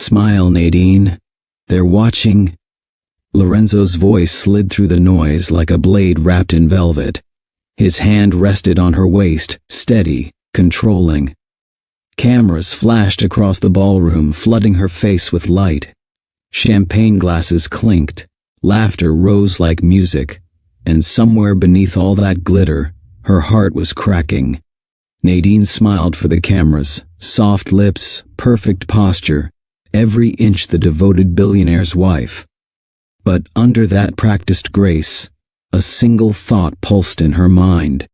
Smile, Nadine. They're watching. Lorenzo's voice slid through the noise like a blade wrapped in velvet. His hand rested on her waist, steady, controlling. Cameras flashed across the ballroom, flooding her face with light. Champagne glasses clinked, laughter rose like music, and somewhere beneath all that glitter, her heart was cracking. Nadine smiled for the cameras, soft lips, perfect posture, every inch the devoted billionaire's wife. But under that practiced grace, a single thought pulsed in her mind.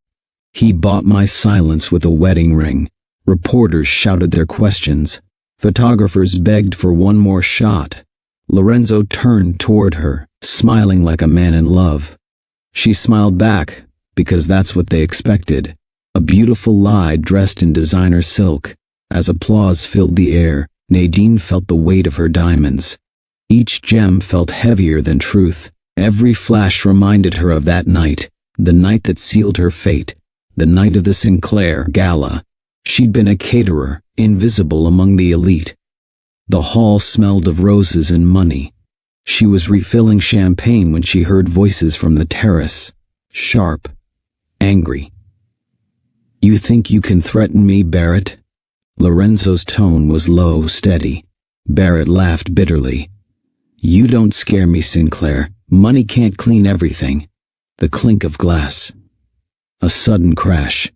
He bought my silence with a wedding ring. Reporters shouted their questions. Photographers begged for one more shot. Lorenzo turned toward her, smiling like a man in love. She smiled back, because that's what they expected. A beautiful lie dressed in designer silk. As applause filled the air, Nadine felt the weight of her diamonds. Each gem felt heavier than truth. Every flash reminded her of that night, the night that sealed her fate, the night of the Sinclair Gala. She'd been a caterer, invisible among the elite. The hall smelled of roses and money. She was refilling champagne when she heard voices from the terrace, sharp, angry. "You think you can threaten me, Barrett?" Lorenzo's tone was low, steady. Barrett laughed bitterly. "You don't scare me, Sinclair. Money can't clean everything." The clink of glass. A sudden crash.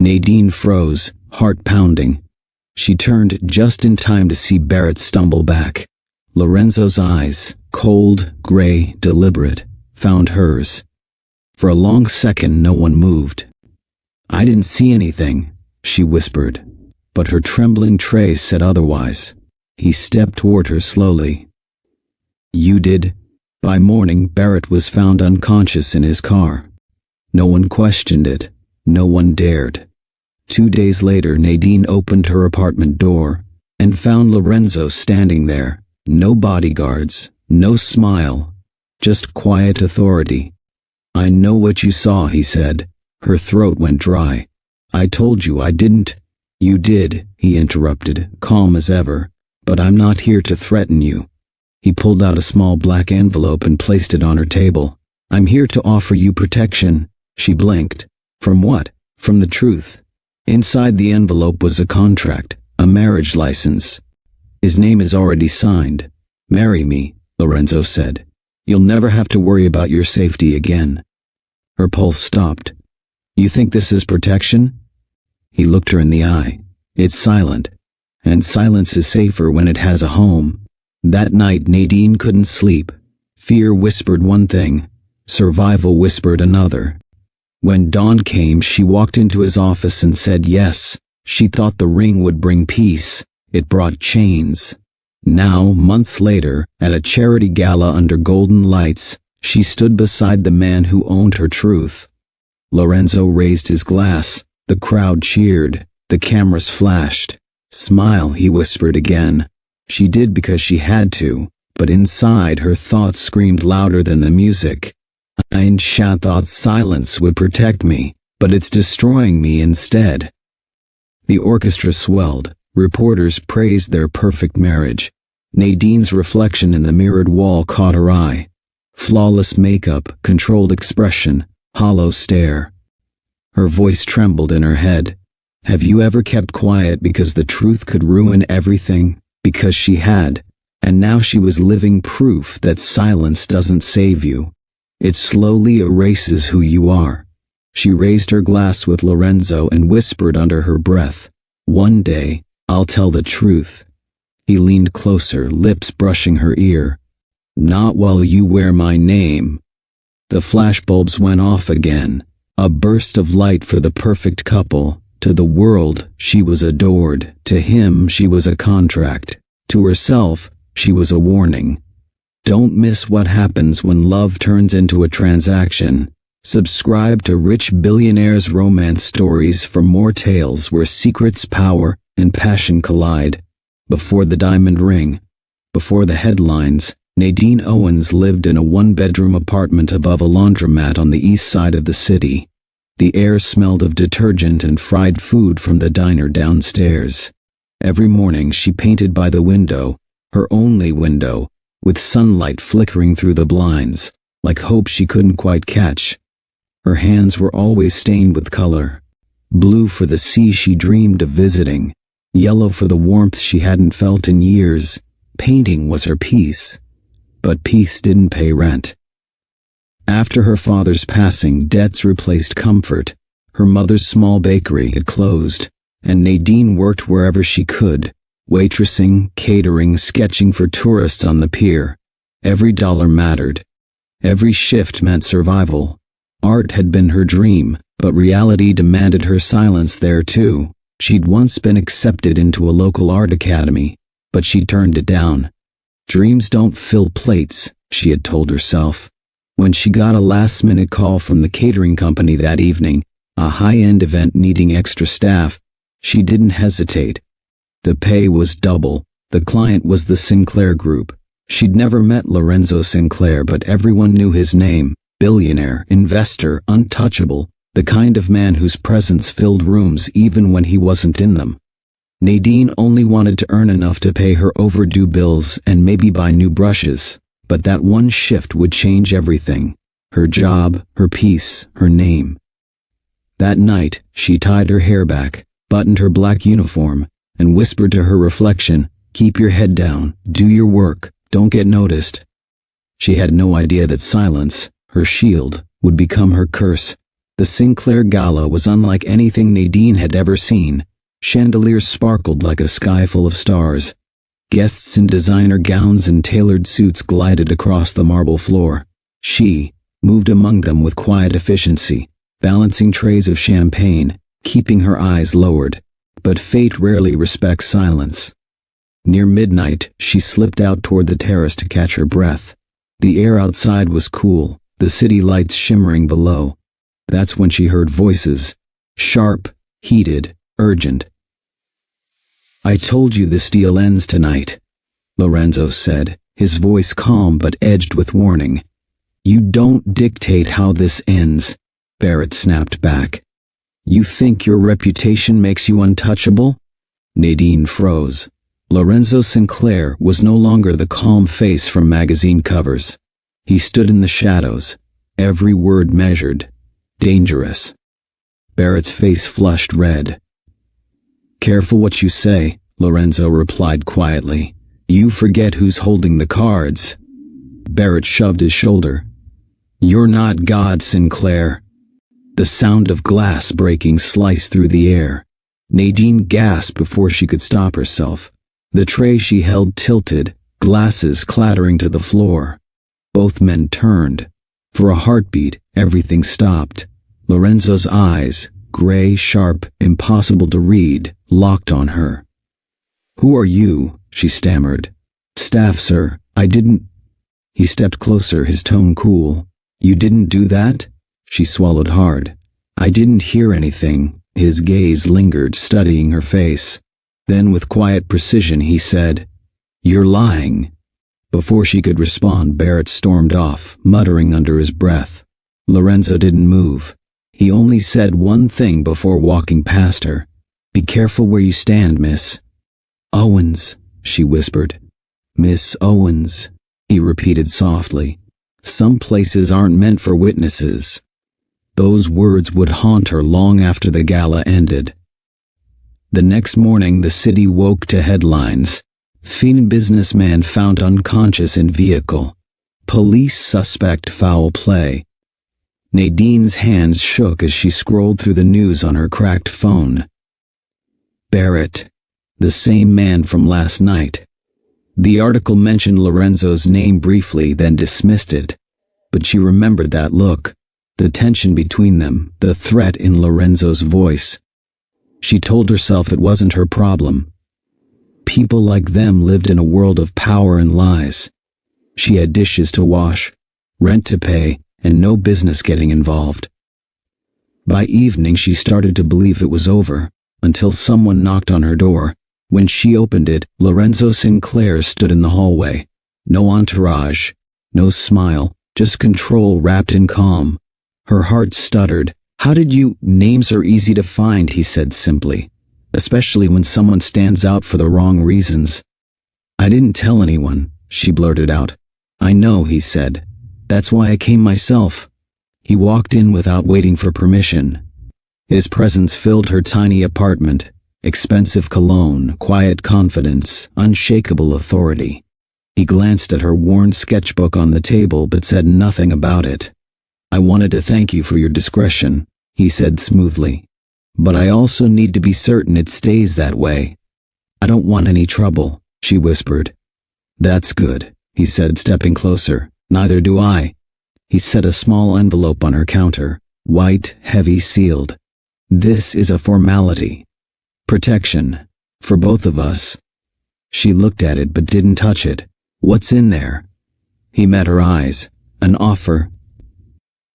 Nadine froze, heart pounding. She turned just in time to see Barrett stumble back. Lorenzo's eyes, cold, gray, deliberate, found hers. For a long second no one moved. "I didn't see anything," she whispered, but her trembling tray said otherwise. He stepped toward her slowly. "You did." By morning, Barrett was found unconscious in his car. No one questioned it. No one dared. 2 days later, Nadine opened her apartment door and found Lorenzo standing there. No bodyguards, no smile, just quiet authority. "I know what you saw," he said. Her throat went dry. "I told you I didn't." "You did," he interrupted, calm as ever. "But I'm not here to threaten you." He pulled out a small black envelope and placed it on her table. "I'm here to offer you protection." She blinked. "From what?" "From the truth." Inside the envelope was a contract, a marriage license. "His name is already signed." "Marry me," Lorenzo said. "You'll never have to worry about your safety again." Her pulse stopped. "You think this is protection?" He looked her in the eye. "It's silent. And silence is safer when it has a home." That night Nadine couldn't sleep. Fear whispered one thing. Survival whispered another. When dawn came, she walked into his office and said yes. She thought the ring would bring peace. It brought chains. Now, months later, at a charity gala under golden lights, she stood beside the man who owned her truth. Lorenzo raised his glass. The crowd cheered. The cameras flashed. "Smile," he whispered again. She did because she had to, but inside her thoughts screamed louder than the music. "I thought silence would protect me, but it's destroying me instead." The orchestra swelled. Reporters praised their perfect marriage. Nadine's reflection in the mirrored wall caught her eye. Flawless makeup, controlled expression, hollow stare. Her voice trembled in her head. "Have you ever kept quiet because the truth could ruin everything?" Because she had, and now she was living proof that silence doesn't save you. It slowly erases who you are. She raised her glass with Lorenzo and whispered under her breath, "One day, I'll tell the truth." He leaned closer, lips brushing her ear. "Not while you wear my name." The flashbulbs went off again, a burst of light for the perfect couple. To the world, she was adored. To him, she was a contract. To herself, she was a warning. Don't miss what happens when love turns into a transaction. Subscribe to Rich Billionaires romance stories for more tales where secrets, power, and passion collide. Before the diamond ring, before the headlines, Nadine Owens lived in a one-bedroom apartment above a laundromat on the east side of the city. The air smelled of detergent and fried food from the diner downstairs. Every morning she painted by the window, her only window, with sunlight flickering through the blinds, like hope she couldn't quite catch. Her hands were always stained with color. Blue for the sea she dreamed of visiting, yellow for the warmth she hadn't felt in years. Painting was her peace. But peace didn't pay rent. After her father's passing, debts replaced comfort. Her mother's small bakery had closed, and Nadine worked wherever she could, waitressing, catering, sketching for tourists on the pier. Every dollar mattered. Every shift meant survival. Art had been her dream, but reality demanded her silence there too. She'd once been accepted into a local art academy, but she turned it down. Dreams don't fill plates, she had told herself. When she got a last-minute call from the catering company that evening, a high-end event needing extra staff, she didn't hesitate. The pay was double. The client was the Sinclair Group. She'd never met Lorenzo Sinclair, but everyone knew his name. Billionaire, investor, untouchable, the kind of man whose presence filled rooms even when he wasn't in them. Nadine only wanted to earn enough to pay her overdue bills and maybe buy new brushes, but that one shift would change everything. Her job, her peace, her name. That night, she tied her hair back, buttoned her black uniform, and whispered to her reflection, "Keep your head down, do your work, don't get noticed." She had no idea that silence, her shield, would become her curse. The Sinclair Gala was unlike anything Nadine had ever seen. Chandeliers sparkled like a sky full of stars. Guests in designer gowns and tailored suits glided across the marble floor. She moved among them with quiet efficiency, balancing trays of champagne, keeping her eyes lowered. But fate rarely respects silence. Near midnight, she slipped out toward the terrace to catch her breath. The air outside was cool, the city lights shimmering below. That's when she heard voices, sharp, heated, urgent. "I told you this deal ends tonight," Lorenzo said, his voice calm but edged with warning. "You don't dictate how this ends," Barrett snapped back. "You think your reputation makes you untouchable?" Nadine froze. Lorenzo Sinclair was no longer the calm face from magazine covers. He stood in the shadows, every word measured, dangerous. Barrett's face flushed red. "Careful what you say," Lorenzo replied quietly. "You forget who's holding the cards." Barrett shoved his shoulder. "You're not God, Sinclair." The sound of glass breaking sliced through the air. Nadine gasped before she could stop herself. The tray she held tilted, glasses clattering to the floor. Both men turned. For a heartbeat, everything stopped. Lorenzo's eyes, gray, sharp, impossible to read, locked on her. "Who are you?" she stammered. "Staff, sir. I didn't—" He stepped closer, his tone cool. "You didn't do that?" She swallowed hard. "I didn't hear anything." His gaze lingered, studying her face. Then with quiet precision he said, "You're lying." Before she could respond, Barrett stormed off, muttering under his breath. Lorenzo didn't move. He only said one thing before walking past her. "Be careful where you stand, miss." "Owens," she whispered. "Miss Owens," he repeated softly. "Some places aren't meant for witnesses." Those words would haunt her long after the gala ended. The next morning, the city woke to headlines. Fiend businessman found unconscious in vehicle. Police suspect foul play. Nadine's hands shook as she scrolled through the news on her cracked phone. Barrett, the same man from last night. The article mentioned Lorenzo's name briefly, then dismissed it. But she remembered that look, the tension between them, the threat in Lorenzo's voice. She told herself it wasn't her problem. People like them lived in a world of power and lies. She had dishes to wash, rent to pay, and no business getting involved. By evening, she started to believe it was over, until someone knocked on her door. When she opened it, Lorenzo Sinclair stood in the hallway. No entourage, no smile, just control wrapped in calm. Her heart stuttered. "How did you—" "Names are easy to find," he said simply, "especially when someone stands out for the wrong reasons." I didn't tell anyone, she blurted out. I know, he said. That's why I came myself. He walked in without waiting for permission. His presence filled her tiny apartment. Expensive cologne, quiet confidence, unshakable authority. He glanced at her worn sketchbook on the table but said nothing about it. I wanted to thank you for your discretion, he said smoothly. But I also need to be certain it stays that way. I don't want any trouble, she whispered. That's good, he said, stepping closer. Neither do I. He set a small envelope on her counter, white, heavy, sealed. This is a formality. Protection. For both of us. She looked at it but didn't touch it. What's in there? He met her eyes. An offer.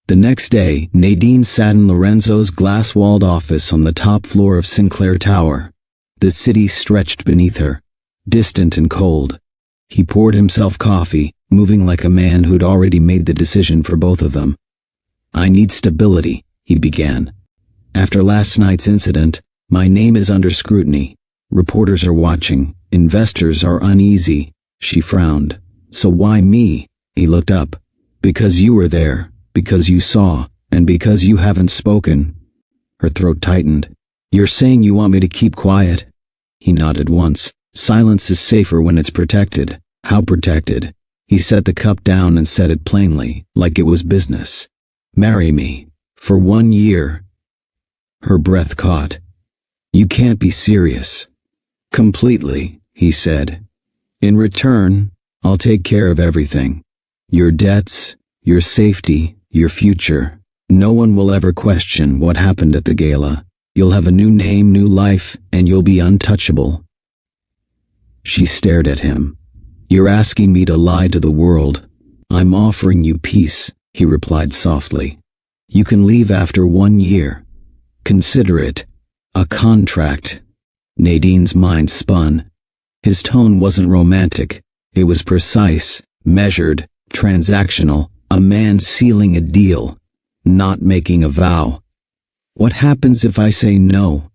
The next day, Nadine sat in Lorenzo's glass-walled office on the top floor of Sinclair Tower. The city stretched beneath her, distant and cold. He poured himself coffee, moving like a man who'd already made the decision for both of them. I need stability, he began. After last night's incident, my name is under scrutiny. Reporters are watching. Investors are uneasy. She frowned. So why me? He looked up. Because you were there, because you saw, and because you haven't spoken. Her throat tightened. You're saying you want me to keep quiet? He nodded once. Silence is safer when it's protected. How protected? He set the cup down and said it plainly, like it was business. Marry me. For 1 year. Her breath caught. You can't be serious. Completely, he said. In return, I'll take care of everything. Your debts, your safety, your future. No one will ever question what happened at the gala. You'll have a new name, new life, and you'll be untouchable. She stared at him. You're asking me to lie to the world. I'm offering you peace, he replied softly. You can leave after 1 year. Consider it a contract. Nadine's mind spun. His tone wasn't romantic. It was precise, measured, transactional, a man sealing a deal, not making a vow. What happens if I say no?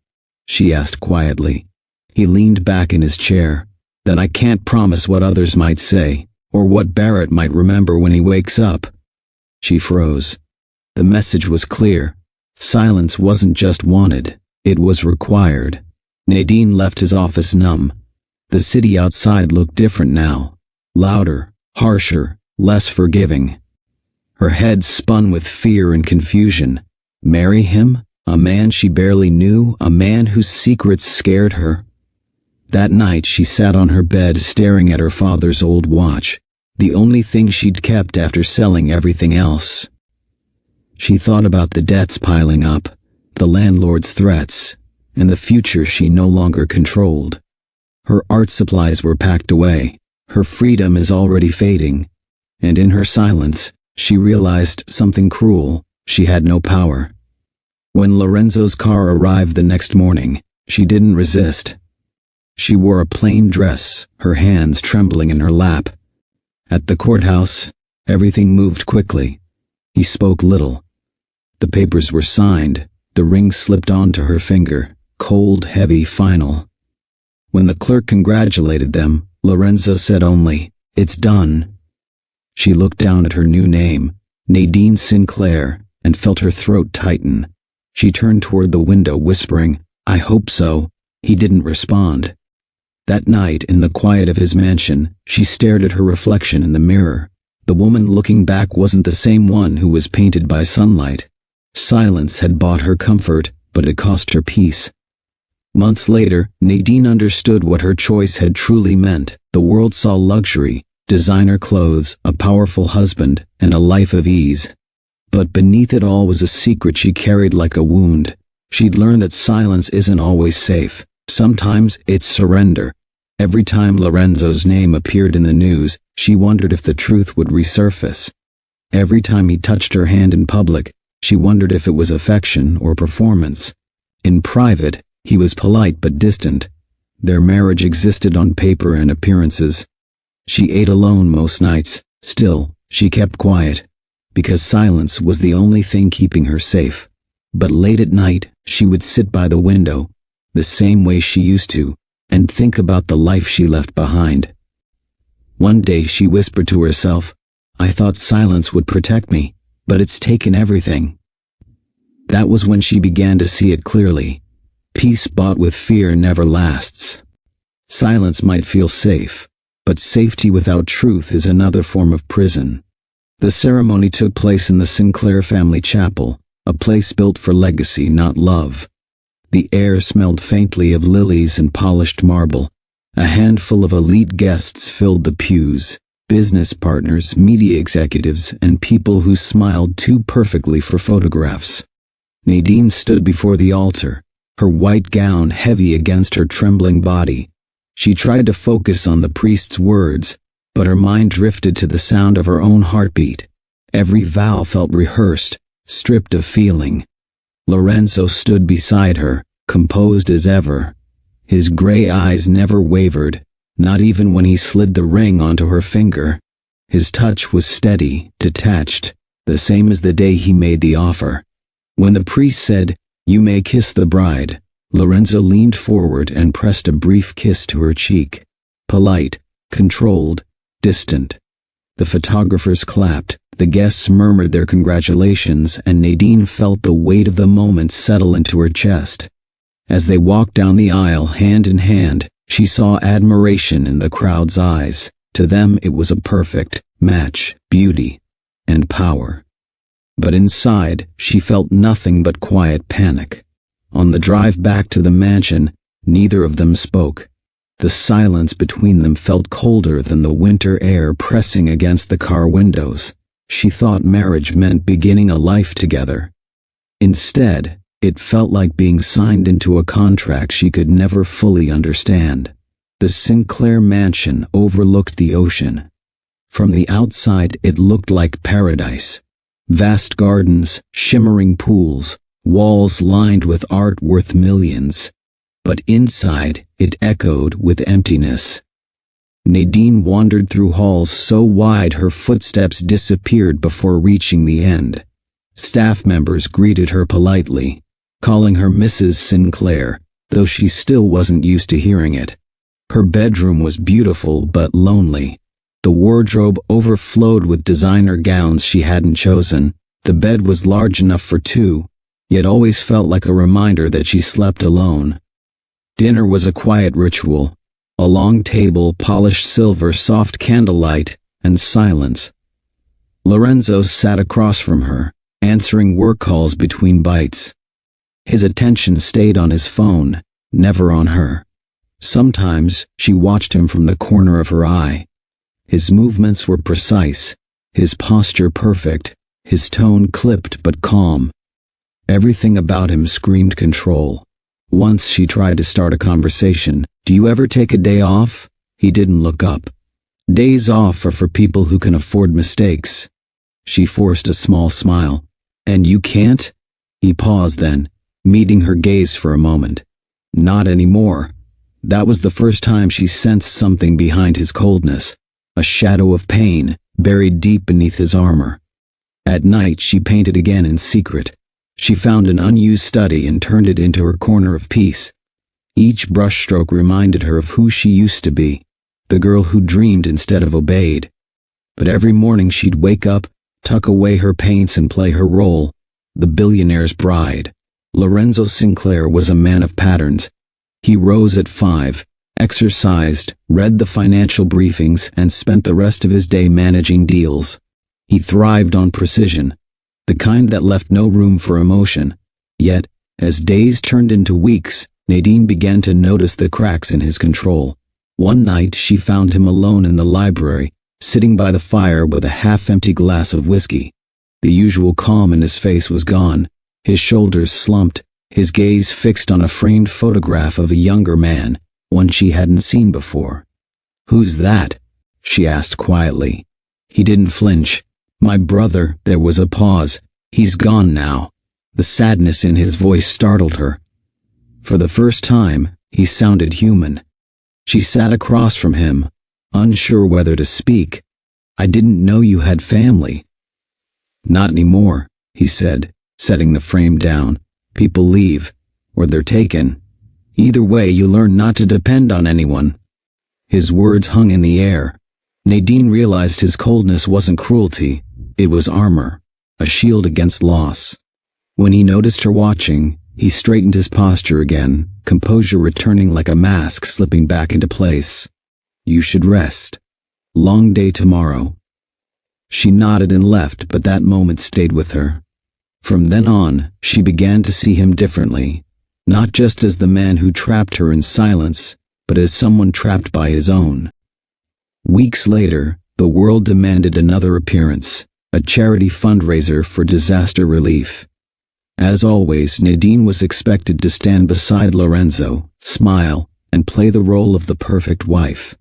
She asked quietly. He leaned back in his chair. Then I can't promise what others might say, or what Barrett might remember when he wakes up. She froze. The message was clear. Silence wasn't just wanted, it was required. Nadine left his office numb. The city outside looked different now. Louder, harsher, less forgiving. Her head spun with fear and confusion. Marry him? A man she barely knew? A man whose secrets scared her? That night she sat on her bed staring at her father's old watch, the only thing she'd kept after selling everything else. She thought about the debts piling up, the landlord's threats, and the future she no longer controlled. Her art supplies were packed away, her freedom is already fading, and in her silence, she realized something cruel. She had no power. When Lorenzo's car arrived the next morning, she didn't resist. She wore a plain dress, her hands trembling in her lap. At the courthouse, everything moved quickly. He spoke little. The papers were signed, the ring slipped onto her finger, cold, heavy, final. When the clerk congratulated them, Lorenzo said only, "It's done." She looked down at her new name, Nadine Sinclair, and felt her throat tighten. She turned toward the window, whispering, "I hope so." He didn't respond. That night, in the quiet of his mansion, she stared at her reflection in the mirror. The woman looking back wasn't the same one who was painted by sunlight. Silence had bought her comfort, but it cost her peace. Months later, Nadine understood what her choice had truly meant. The world saw luxury, designer clothes, a powerful husband, and a life of ease. But beneath it all was a secret she carried like a wound. She'd learned that silence isn't always safe. Sometimes it's surrender. Every time Lorenzo's name appeared in the news, she wondered if the truth would resurface. Every time he touched her hand in public, she wondered if it was affection or performance. In private, he was polite but distant. Their marriage existed on paper and appearances. She ate alone most nights. Still, she kept quiet, because silence was the only thing keeping her safe. But late at night, she would sit by the window, the same way she used to, and think about the life she left behind. One day she whispered to herself, "I thought silence would protect me, but it's taken everything." That was when she began to see it clearly. Peace bought with fear never lasts. Silence might feel safe, but safety without truth is another form of prison. The ceremony took place in the Sinclair family chapel, a place built for legacy, not love. The air smelled faintly of lilies and polished marble. A handful of elite guests filled the pews, business partners, media executives, and people who smiled too perfectly for photographs. Nadine stood before the altar, her white gown heavy against her trembling body. She tried to focus on the priest's words, but her mind drifted to the sound of her own heartbeat. Every vow felt rehearsed, stripped of feeling. Lorenzo stood beside her, composed as ever. His gray eyes never wavered, not even when he slid the ring onto her finger. His touch was steady, detached, the same as the day he made the offer. When the priest said, "You may kiss the bride," Lorenzo leaned forward and pressed a brief kiss to her cheek. Polite, controlled, distant. The photographers clapped, the guests murmured their congratulations, and Nadine felt the weight of the moment settle into her chest. As they walked down the aisle hand in hand, she saw admiration in the crowd's eyes. To them it was a perfect match, beauty and power. But inside, she felt nothing but quiet panic. On the drive back to the mansion, neither of them spoke. The silence between them felt colder than the winter air pressing against the car windows. She thought marriage meant beginning a life together. Instead, it felt like being signed into a contract she could never fully understand. The Sinclair mansion overlooked the ocean. From the outside, it looked like paradise. Vast gardens, shimmering pools, walls lined with art worth millions. But inside, it echoed with emptiness. Nadine wandered through halls so wide her footsteps disappeared before reaching the end. Staff members greeted her politely, calling her Mrs. Sinclair, though she still wasn't used to hearing it. Her bedroom was beautiful but lonely. The wardrobe overflowed with designer gowns she hadn't chosen. The bed was large enough for two, yet always felt like a reminder that she slept alone. Dinner was a quiet ritual. A long table, polished silver, soft candlelight, and silence. Lorenzo sat across from her, answering work calls between bites. His attention stayed on his phone, never on her. Sometimes she watched him from the corner of her eye. His movements were precise, his posture perfect, his tone clipped but calm. Everything about him screamed control. Once she tried to start a conversation. "Do you ever take a day off?" He didn't look up. "Days off are for people who can afford mistakes." She forced a small smile. "And you can't?" He paused then, meeting her gaze for a moment. "Not anymore." That was the first time she sensed something behind his coldness, a shadow of pain buried deep beneath his armor. At night she painted again in secret. She found an unused study and turned it into her corner of peace. Each brushstroke reminded her of who she used to be, the girl who dreamed instead of obeyed. But every morning she'd wake up, tuck away her paints and play her role, the billionaire's bride. Lorenzo Sinclair was a man of patterns. He rose at 5, exercised, read the financial briefings, and spent the rest of his day managing deals. He thrived on precision, the kind that left no room for emotion. Yet, as days turned into weeks, Nadine began to notice the cracks in his control. One night she found him alone in the library, sitting by the fire with a half-empty glass of whiskey. The usual calm in his face was gone, his shoulders slumped, his gaze fixed on a framed photograph of a younger man, one she hadn't seen before. "Who's that?" she asked quietly. He didn't flinch. "My brother." There was a pause. "He's gone now." The sadness in his voice startled her. For the first time, he sounded human. She sat across from him, unsure whether to speak. "I didn't know you had family." "Not anymore," he said, setting the frame down. "People leave, or they're taken. Either way, you learn not to depend on anyone." His words hung in the air. Nadine realized his coldness wasn't cruelty, it was armor, a shield against loss. When he noticed her watching, he straightened his posture again, composure returning like a mask slipping back into place. You should rest. Long day tomorrow. She nodded and left, but that moment stayed with her. From then on, she began to see him differently, not just as the man who trapped her in silence, but as someone trapped by his own. Weeks later, the world demanded another appearance, a charity fundraiser for disaster relief. As always, Nadine was expected to stand beside Lorenzo, smile, and play the role of the perfect wife.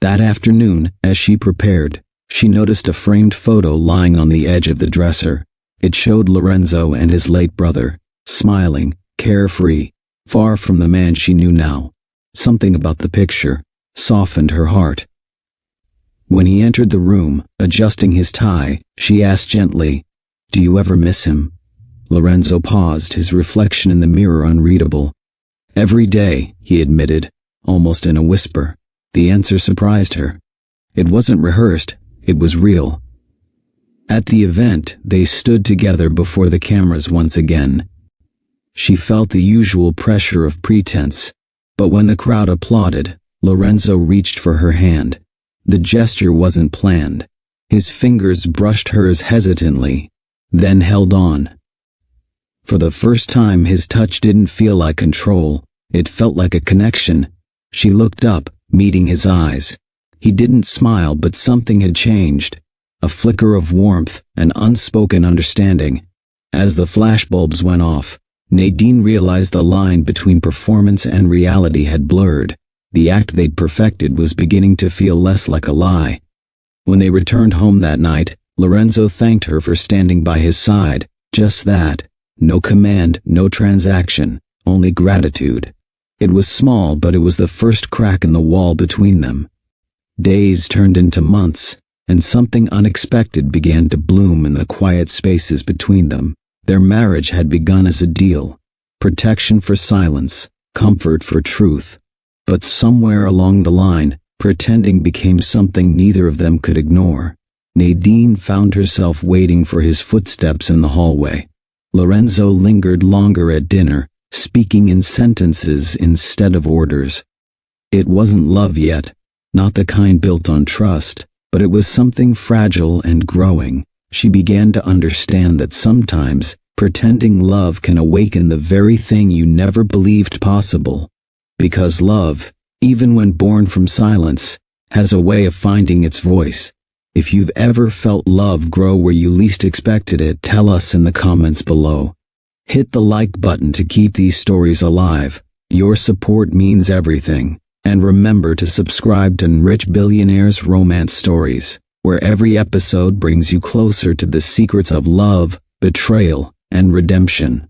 That afternoon, as she prepared, she noticed a framed photo lying on the edge of the dresser. It showed Lorenzo and his late brother, smiling, carefree, far from the man she knew now. Something about the picture softened her heart. When he entered the room, adjusting his tie, she asked gently, "Do you ever miss him?" Lorenzo paused, his reflection in the mirror unreadable. "Every day," he admitted, almost in a whisper. The answer surprised her. It wasn't rehearsed, it was real. At the event, they stood together before the cameras once again. She felt the usual pressure of pretense, but when the crowd applauded, Lorenzo reached for her hand. The gesture wasn't planned. His fingers brushed hers hesitantly, then held on. For the first time, his touch didn't feel like control, it felt like a connection. She looked up, meeting his eyes. He didn't smile, but something had changed. A flicker of warmth, an unspoken understanding. As the flashbulbs went off, Nadine realized the line between performance and reality had blurred. The act they'd perfected was beginning to feel less like a lie. When they returned home that night, Lorenzo thanked her for standing by his side. Just that. No command, no transaction, only gratitude. It was small, but it was the first crack in the wall between them. Days turned into months, and something unexpected began to bloom in the quiet spaces between them. Their marriage had begun as a deal, protection for silence, comfort for truth. But somewhere along the line, pretending became something neither of them could ignore. Nadine found herself waiting for his footsteps in the hallway. Lorenzo lingered longer at dinner, speaking in sentences instead of orders. It wasn't love yet, not the kind built on trust, but it was something fragile and growing. She began to understand that sometimes, pretending love can awaken the very thing you never believed possible. Because love, even when born from silence, has a way of finding its voice. If you've ever felt love grow where you least expected it, tell us in the comments below. Hit the like button to keep these stories alive. Your support means everything. And remember to subscribe to Enrich Billionaires Romance Stories, where every episode brings you closer to the secrets of love, betrayal, and redemption.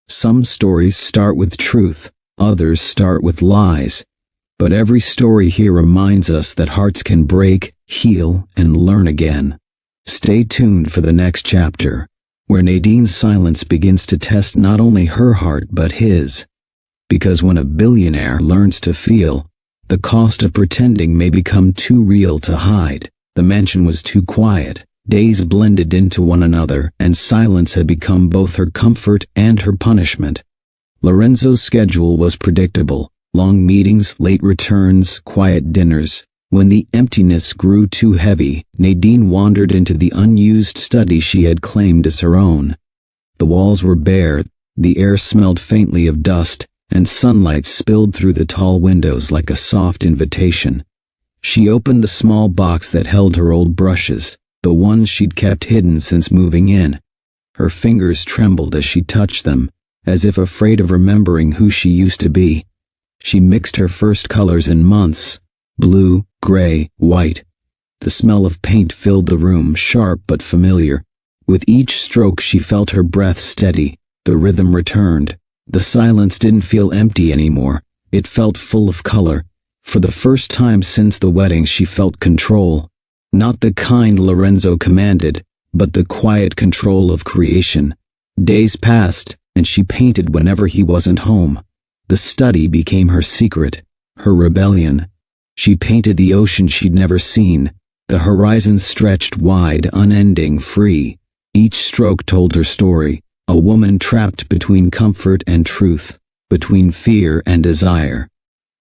Some stories start with truth, others start with lies. But every story here reminds us that hearts can break, heal, and learn again. Stay tuned for the next chapter, where Nadine's silence begins to test not only her heart but his. Because when a billionaire learns to feel, the cost of pretending may become too real to hide. The mansion was too quiet, days blended into one another, and silence had become both her comfort and her punishment. Lorenzo's schedule was predictable. Long meetings, late returns, quiet dinners. When the emptiness grew too heavy, Nadine wandered into the unused study she had claimed as her own. The walls were bare, the air smelled faintly of dust, and sunlight spilled through the tall windows like a soft invitation. She opened the small box that held her old brushes, the ones she'd kept hidden since moving in. Her fingers trembled as she touched them, as if afraid of remembering who she used to be. She mixed her first colors in months, blue, gray, white. The smell of paint filled the room, sharp but familiar. With each stroke she felt her breath steady, the rhythm returned. The silence didn't feel empty anymore, it felt full of color. For the first time since the wedding she felt control. Not the kind Lorenzo commanded, but the quiet control of creation. Days passed, and she painted whenever he wasn't home. The study became her secret, her rebellion. She painted the ocean she'd never seen, The horizon stretched wide, unending, free. Each stroke told her story, a woman trapped between comfort and truth, between fear and desire.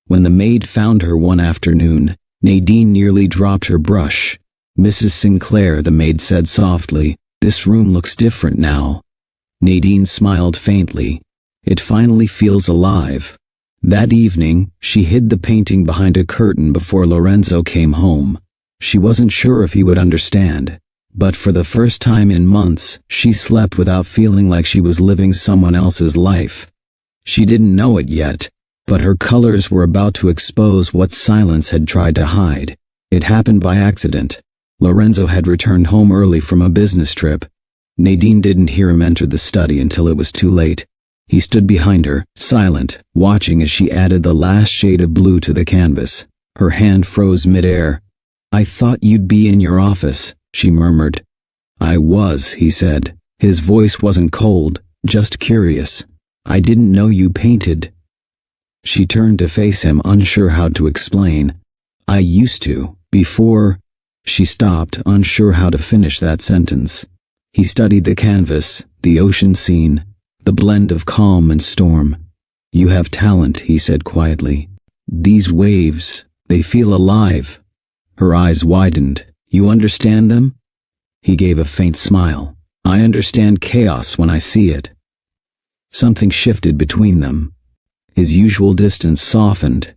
When the maid found her one afternoon, Nadine nearly dropped her brush. "Mrs. Sinclair," the maid said softly, "this room looks different now." Nadine smiled faintly. "It finally feels alive." That evening, she hid the painting behind a curtain before Lorenzo came home. She wasn't sure if he would understand, but for the first time in months, she slept without feeling like she was living someone else's life. She didn't know it yet, but her colors were about to expose what silence had tried to hide. It happened by accident. Lorenzo had returned home early from a business trip. Nadine didn't hear him enter the study until it was too late. He stood behind her, silent, watching as she added the last shade of blue to the canvas. Her hand froze midair. "I thought you'd be in your office," she murmured. "I was," he said. His voice wasn't cold, just curious. "I didn't know you painted." She turned to face him, unsure how to explain. "I used to, before." She stopped, unsure how to finish that sentence. He studied the canvas, the ocean scene, the blend of calm and storm. "You have talent," he said quietly. "These waves, they feel alive." Her eyes widened. "You understand them?" He gave a faint smile. "I understand chaos when I see it." Something shifted between them. His usual distance softened.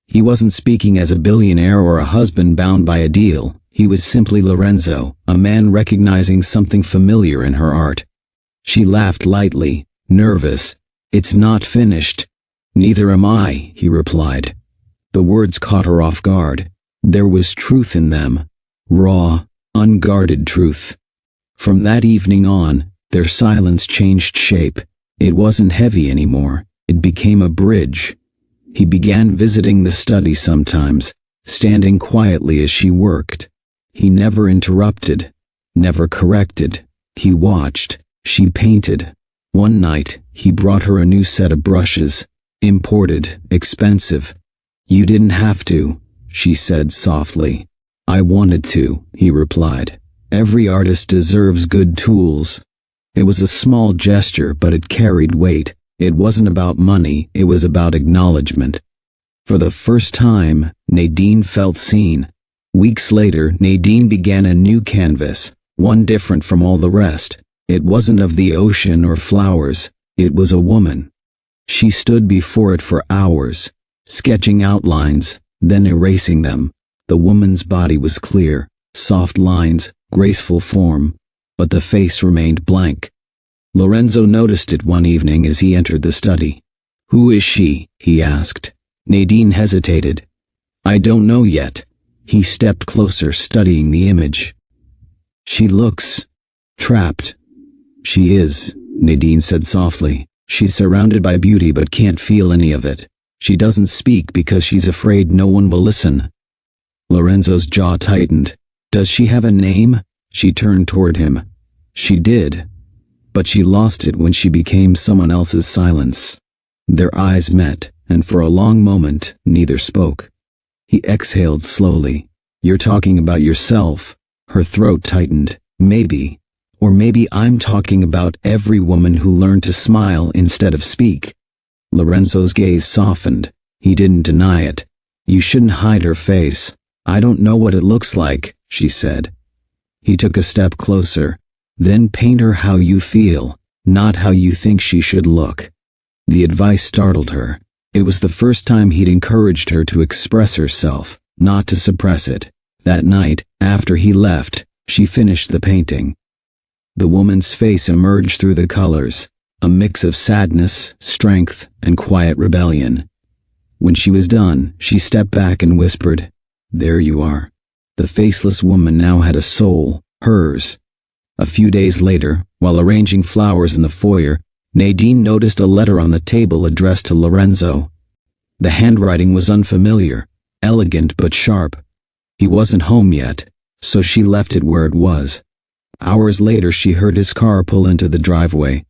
He wasn't speaking as a billionaire or a husband bound by a deal. He was simply Lorenzo, a man recognizing something familiar in her art. She laughed lightly, nervous. "It's not finished." "Neither am I," he replied. The words caught her off guard. There was truth in them. Raw, unguarded truth. From that evening on, their silence changed shape. It wasn't heavy anymore. It became a bridge. He began visiting the study sometimes, standing quietly as she worked. He never interrupted, never corrected. He watched. She painted. One night, he brought her a new set of brushes, imported, expensive. "You didn't have to," she said softly. "I wanted to," he replied. "Every artist deserves good tools." It was a small gesture, but it carried weight. It wasn't about money, it was about acknowledgement. For the first time, Nadine felt seen. Weeks later, Nadine began a new canvas, one different from all the rest. It wasn't of the ocean or flowers, it was a woman. She stood before it for hours, sketching outlines, then erasing them. The woman's body was clear, soft lines, graceful form, but the face remained blank. Lorenzo noticed it one evening as he entered the study. "Who is she?" he asked. Nadine hesitated. "I don't know yet." He stepped closer, studying the image. "She looks trapped." "She is," Nadine said softly. "She's surrounded by beauty but can't feel any of it. She doesn't speak because she's afraid no one will listen." Lorenzo's jaw tightened. "Does she have a name?" She turned toward him. "She did. But she lost it when she became someone else's silence." Their eyes met, and for a long moment, neither spoke. He exhaled slowly. "You're talking about yourself." Her throat tightened. "Maybe. Or maybe I'm talking about every woman who learned to smile instead of speak." Lorenzo's gaze softened. He didn't deny it. "You shouldn't hide her face. I don't know what it looks like," she said. He took a step closer. "Then paint her how you feel, not how you think she should look." The advice startled her. It was the first time he'd encouraged her to express herself, not to suppress it. That night, after he left, she finished the painting. The woman's face emerged through the colors, a mix of sadness, strength, and quiet rebellion. When she was done, she stepped back and whispered, "There you are." The faceless woman now had a soul, hers. A few days later, while arranging flowers in the foyer, Nadine noticed a letter on the table addressed to Lorenzo. The handwriting was unfamiliar, elegant but sharp. He wasn't home yet, so she left it where it was. Hours later, she heard his car pull into the driveway.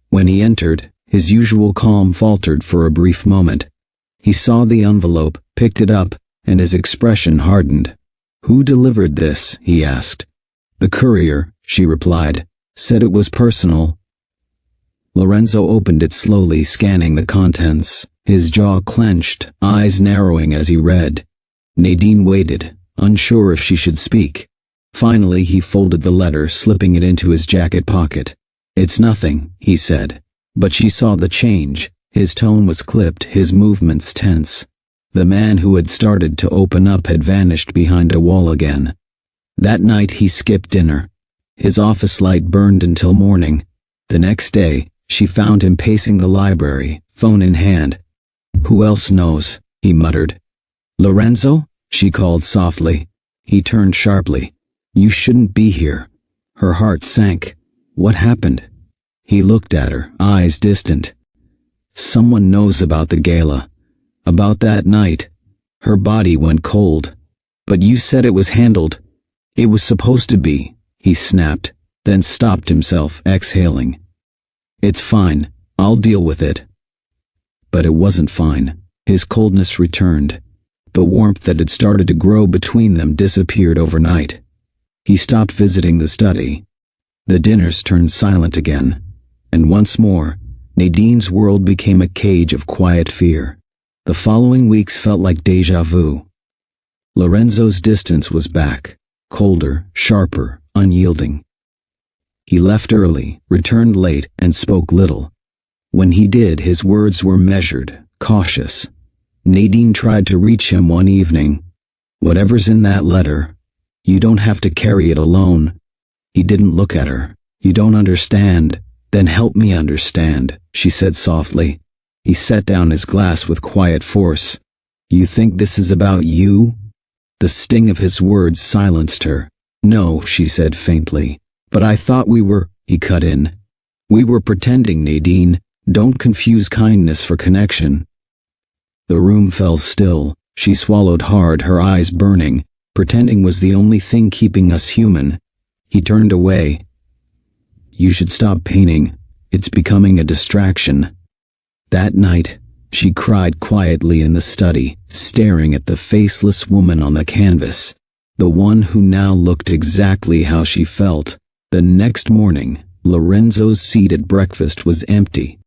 When he entered, his usual calm faltered for a brief moment. He saw the envelope, picked it up, and his expression hardened. "Who delivered this?" he asked. "The courier," she replied. "Said it was personal." Lorenzo opened it slowly, scanning the contents, his jaw clenched, eyes narrowing as he read. Nadine waited, unsure if she should speak. Finally, he folded the letter, slipping it into his jacket pocket. "It's nothing," he said. But she saw the change. His tone was clipped, his movements tense. The man who had started to open up had vanished behind a wall again. That night he skipped dinner. His office light burned until morning. The next day, she found him pacing the library, phone in hand. "Who else knows?" he muttered. "Lorenzo?" she called softly. He turned sharply. "You shouldn't be here." Her heart sank. What happened? He looked at her, eyes distant. "Someone knows about the gala. About that night." Her body went cold. "But you said it was handled." "It was supposed to be," he snapped, then stopped himself, exhaling. "It's fine. I'll deal with it." But it wasn't fine. His coldness returned. The warmth that had started to grow between them disappeared overnight. He stopped visiting the study. The dinners turned silent again. And once more, Nadine's world became a cage of quiet fear. The following weeks felt like déjà vu. Lorenzo's distance was back, colder, sharper, unyielding. He left early, returned late, and spoke little. When he did, his words were measured, cautious. Nadine tried to reach him one evening. "Whatever's in that letter, you don't have to carry it alone." He didn't look at her. "You don't understand. Then help me understand," she said softly. He set down his glass with quiet force. "You think this is about you?" The sting of his words silenced her. "No," she said faintly. "But I thought we were," he cut in. "We were pretending, Nadine. Don't confuse kindness for connection." The room fell still. She swallowed hard, her eyes burning. Pretending was the only thing keeping us human. He turned away. "You should stop painting. It's becoming a distraction." That night, she cried quietly in the study, staring at the faceless woman on the canvas, the one who now looked exactly how she felt. The next morning, Lorenzo's seat at breakfast was empty.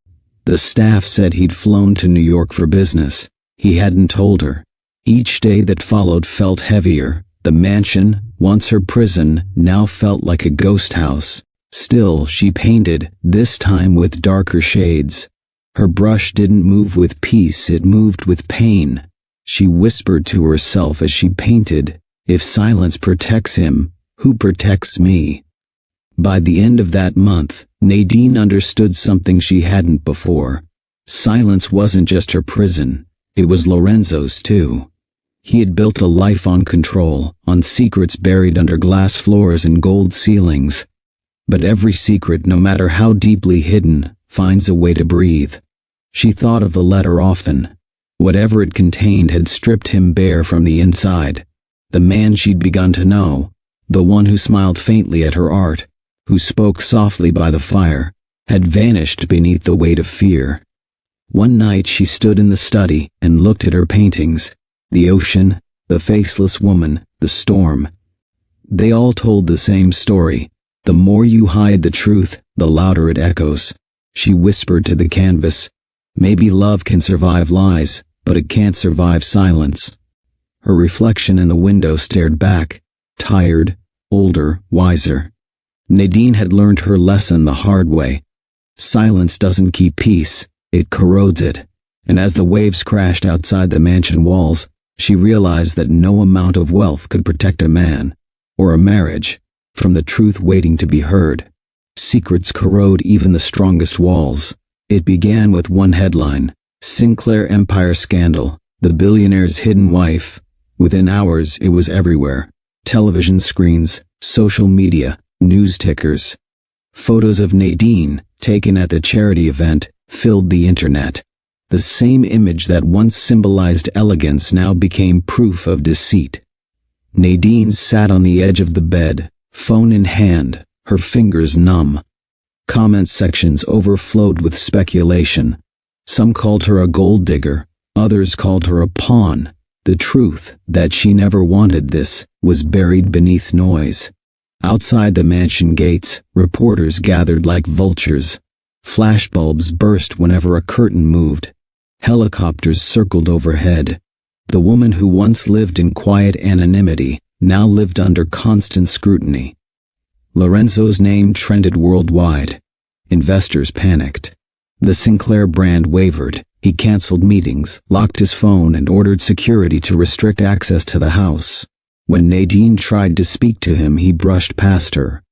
The staff said he'd flown to New York for business. He hadn't told her. Each day that followed felt heavier. The mansion, once her prison, now felt like a ghost house. Still, she painted, this time with darker shades. Her brush didn't move with peace, it moved with pain. She whispered to herself as she painted, "If silence protects him, who protects me?" By the end of that month, Nadine understood something she hadn't before. Silence wasn't just her prison, it was Lorenzo's too. He had built a life on control, on secrets buried under glass floors and gold ceilings. But every secret, no matter how deeply hidden, finds a way to breathe. She thought of the letter often. Whatever it contained had stripped him bare from the inside. The man she'd begun to know, the one who smiled faintly at her art, who spoke softly by the fire, had vanished beneath the weight of fear. One night she stood in the study and looked at her paintings, the ocean, the faceless woman, the storm. They all told the same story. The more you hide the truth, the louder it echoes. She whispered to the canvas, "Maybe love can survive lies, but it can't survive silence." Her reflection in the window stared back, tired, older, wiser. Nadine had learned her lesson the hard way. Silence doesn't keep peace, it corrodes it. And as the waves crashed outside the mansion walls, she realized that no amount of wealth could protect a man, or a marriage, from the truth waiting to be heard. Secrets corrode even the strongest walls. It began with one headline, "Sinclair Empire Scandal, the Billionaire's Hidden Wife." Within hours, it was everywhere. Television screens, social media, news tickers. Photos of Nadine, taken at the charity event, filled the internet. The same image that once symbolized elegance now became proof of deceit. Nadine sat on the edge of the bed, phone in hand, her fingers numb. Comment sections overflowed with speculation. Some called her a gold digger, others called her a pawn. The truth, that she never wanted this, was buried beneath noise. Outside the mansion gates, reporters gathered like vultures. Flashbulbs burst whenever a curtain moved. Helicopters circled overhead. The woman who once lived in quiet anonymity now lived under constant scrutiny. Lorenzo's name trended worldwide. Investors panicked. The Sinclair brand wavered. He canceled meetings, locked his phone, and ordered security to restrict access to the house. When Nadine tried to speak to him, he brushed past her.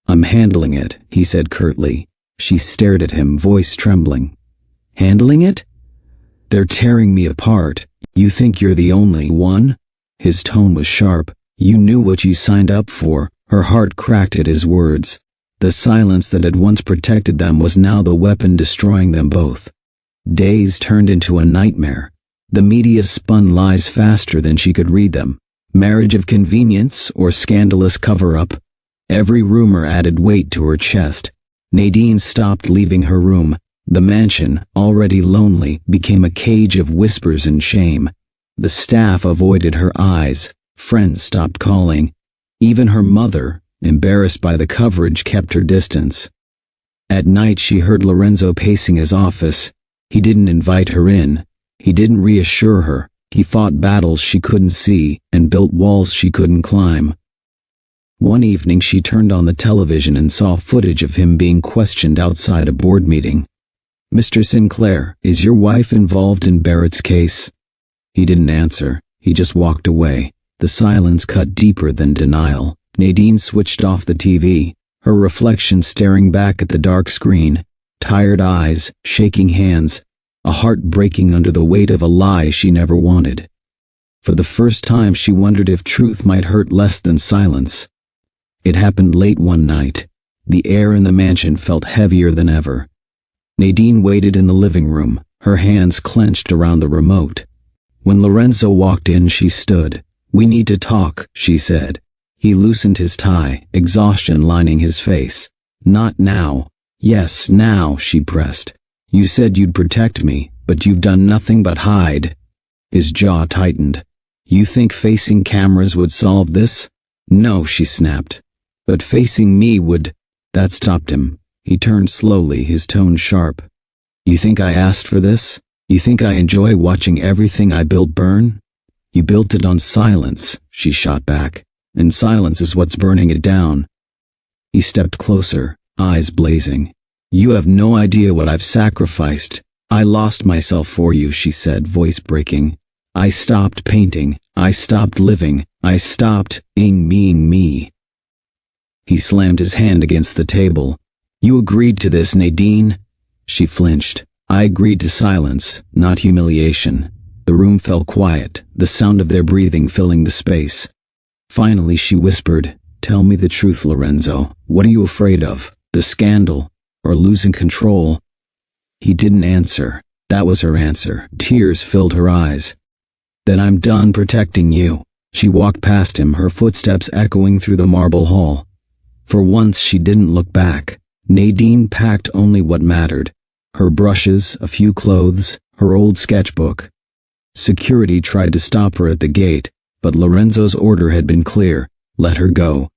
"I'm handling it," he said curtly. She stared at him, voice trembling. "Handling it? They're tearing me apart. You think you're the only one?" His tone was sharp. "You knew what you signed up for." Her heart cracked at his words. The silence that had once protected them was now the weapon destroying them both. Days turned into a nightmare. The media spun lies faster than she could read them. Marriage of convenience or scandalous cover-up. Every rumor added weight to her chest. Nadine stopped leaving her room. The mansion, already lonely, became a cage of whispers and shame. The staff avoided her eyes. Friends stopped calling. Even her mother, embarrassed by the coverage, kept her distance. At night she heard Lorenzo pacing his office. He didn't invite her in. He didn't reassure her. He fought battles she couldn't see and built walls she couldn't climb. One evening she turned on the television and saw footage of him being questioned outside a board meeting. "Mr. Sinclair, is your wife involved in Barrett's case?" He didn't answer. He just walked away. The silence cut deeper than denial. Nadine switched off the TV, her reflection staring back at the dark screen. Tired eyes, shaking hands, a heart breaking under the weight of a lie she never wanted. For the first time she wondered if truth might hurt less than silence. It happened late one night. The air in the mansion felt heavier than ever. Nadine waited in the living room, her hands clenched around the remote. When Lorenzo walked in, she stood. "We need to talk," she said. He loosened his tie, exhaustion lining his face. "Not now." "Yes, now," she pressed. "You said you'd protect me, but you've done nothing but hide." His jaw tightened. "You think facing cameras would solve this?" "No," she snapped. "But facing me would." That stopped him. He turned slowly, his tone sharp. "You think I asked for this? You think I enjoy watching everything I built burn?" "You built it on silence," she shot back, "and silence is what's burning it down." He stepped closer, eyes blazing. "You have no idea what I've sacrificed. I lost myself for you," she said, voice breaking. "I stopped painting. I stopped living. I stopped being me." He slammed his hand against the table. "You agreed to this, Nadine." She flinched. "I agreed to silence, not humiliation." The room fell quiet, the sound of their breathing filling the space. Finally she whispered, "Tell me the truth, Lorenzo. What are you afraid of? The scandal? Or losing control?" He didn't answer. That was her answer. Tears filled her eyes. "Then I'm done protecting you." She walked past him, her footsteps echoing through the marble hall. For once she didn't look back. Nadine packed only what mattered. Her brushes, a few clothes, her old sketchbook. Security tried to stop her at the gate, but Lorenzo's order had been clear: let her go.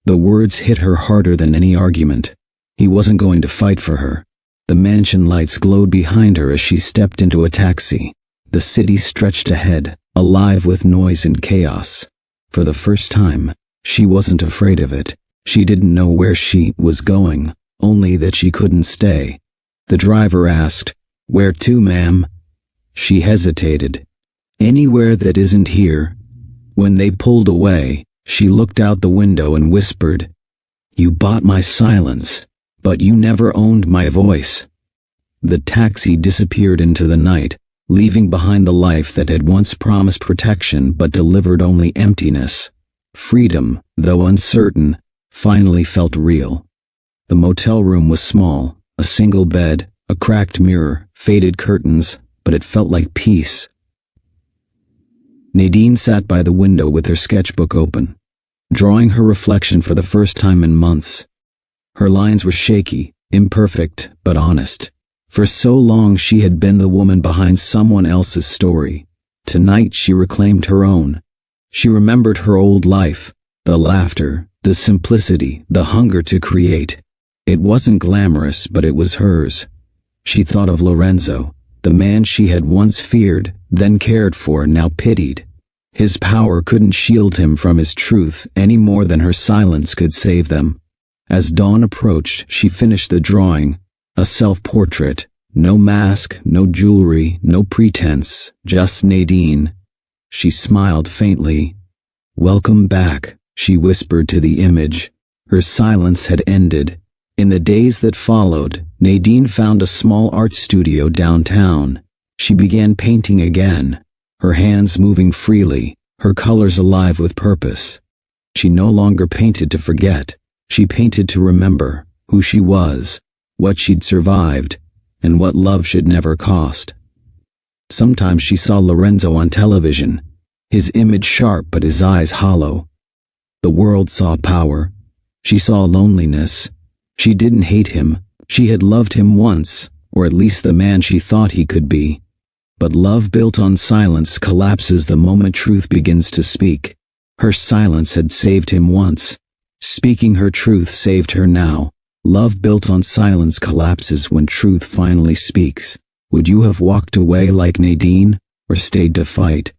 The words hit her harder than any argument. He wasn't going to fight for her. The mansion lights glowed behind her as she stepped into a taxi. The city stretched ahead, alive with noise and chaos. For the first time, she wasn't afraid of it. She didn't know where she was going, only that she couldn't stay. The driver asked, "Where to, ma'am?" She hesitated. "Anywhere that isn't here." When they pulled away, she looked out the window and whispered, "You bought my silence, but you never owned my voice." The taxi disappeared into the night, leaving behind the life that had once promised protection but delivered only emptiness. Freedom, though uncertain, finally felt real. The motel room was small, a single bed, a cracked mirror, faded curtains, but it felt like peace. Nadine sat by the window with her sketchbook open, drawing her reflection for the first time in months. Her lines were shaky, imperfect, but honest. For so long she had been the woman behind someone else's story. Tonight she reclaimed her own. She remembered her old life, the laughter, the simplicity, the hunger to create. It wasn't glamorous, but it was hers. She thought of Lorenzo, the man she had once feared, then cared for, now pitied. His power couldn't shield him from his truth any more than her silence could save them. As dawn approached, she finished the drawing, a self-portrait. No mask, no jewelry, no pretense, just Nadine. She smiled faintly. "Welcome back," she whispered to the image. Her silence had ended. In the days that followed, Nadine found a small art studio downtown. She began painting again, her hands moving freely, her colors alive with purpose. She no longer painted to forget. She painted to remember who she was, what she'd survived, and what love should never cost. Sometimes she saw Lorenzo on television, his image sharp but his eyes hollow. The world saw power. She saw loneliness. She didn't hate him. She had loved him once, or at least the man she thought he could be. But love built on silence collapses the moment truth begins to speak. Her silence had saved him once. Speaking her truth saved her now. Love built on silence collapses when truth finally speaks. Would you have walked away like Nadine, or stayed to fight?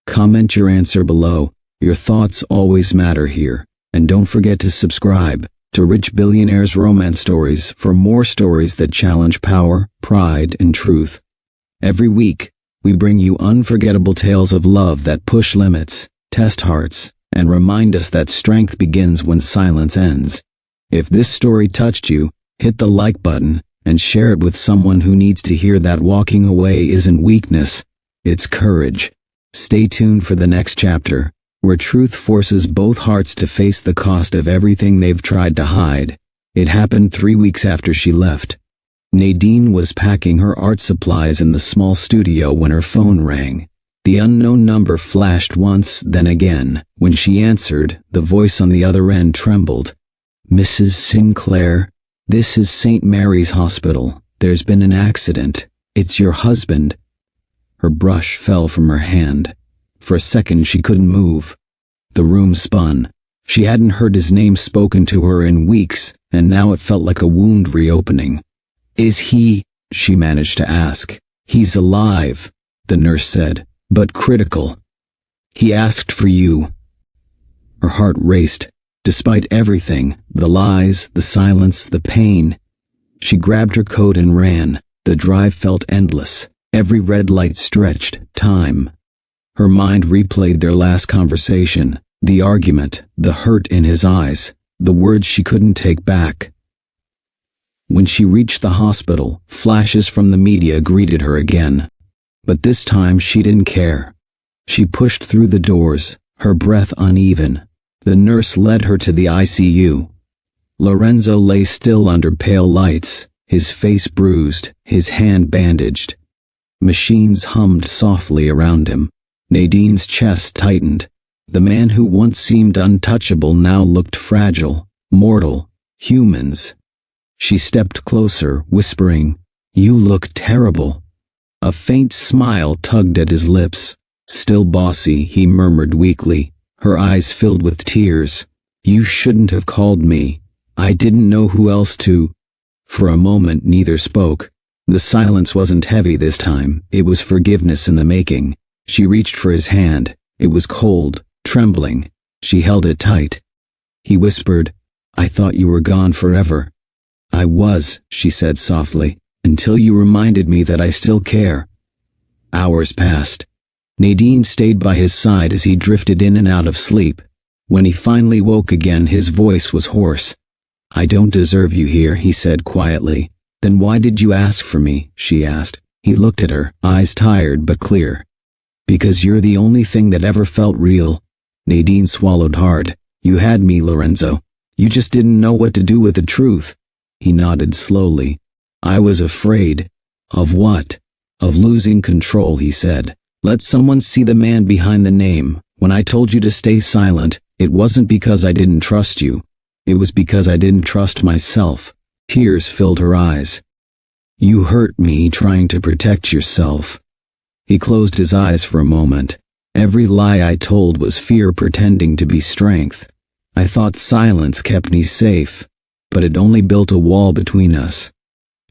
Comment your answer below. Your thoughts always matter here. And don't forget to subscribe to Rich Billionaires Romance Stories for more stories that challenge power, pride, and truth. Every week, we bring you unforgettable tales of love that push limits, test hearts, and remind us that strength begins when silence ends. If this story touched you, hit the like button and share it with someone who needs to hear that walking away isn't weakness, it's courage. Stay tuned for the next chapter, where truth forces both hearts to face the cost of everything they've tried to hide. It happened 3 weeks after she left. Nadine was packing her art supplies in the small studio when her phone rang. The unknown number flashed once, then again. When she answered, the voice on the other end trembled. "Mrs. Sinclair, this is St. Mary's Hospital. There's been an accident. It's your husband." Her brush fell from her hand. For a second she couldn't move. The room spun. She hadn't heard his name spoken to her in weeks, and now it felt like a wound reopening. "Is he?" she managed to ask. "He's alive," the nurse said, "but critical. He asked for you." Her heart raced. Despite everything, the lies, the silence, the pain. She grabbed her coat and ran. The drive felt endless. Every red light stretched time. Her mind replayed their last conversation, the argument, the hurt in his eyes, the words she couldn't take back. When she reached the hospital, flashes from the media greeted her again. But this time she didn't care. She pushed through the doors, her breath uneven. The nurse led her to the ICU. Lorenzo lay still under pale lights, his face bruised, his hand bandaged. Machines hummed softly around him. Nadine's chest tightened. The man who once seemed untouchable now looked fragile, mortal, humans. She stepped closer, whispering, "You look terrible." A faint smile tugged at his lips. "Still bossy," he murmured weakly, her eyes filled with tears. "You shouldn't have called me. I didn't know who else to." For a moment neither spoke. The silence wasn't heavy this time, it was forgiveness in the making. She reached for his hand. It was cold, trembling. She held it tight. He whispered, "I thought you were gone forever." "I was," she said softly, "until you reminded me that I still care." Hours passed. Nadine stayed by his side as he drifted in and out of sleep. When he finally woke again, his voice was hoarse. "I don't deserve you here," he said quietly. "Then why did you ask for me?" she asked. He looked at her, eyes tired but clear. "Because you're the only thing that ever felt real." Nadine swallowed hard. "You had me, Lorenzo. You just didn't know what to do with the truth." He nodded slowly. "I was afraid." "Of what?" "Of losing control," he said. "Let someone see the man behind the name. When I told you to stay silent, it wasn't because I didn't trust you. It was because I didn't trust myself." Tears filled her eyes. "You hurt me trying to protect yourself." He closed his eyes for a moment. Every lie I told was fear pretending to be strength. I thought silence kept me safe, but it only built a wall between us.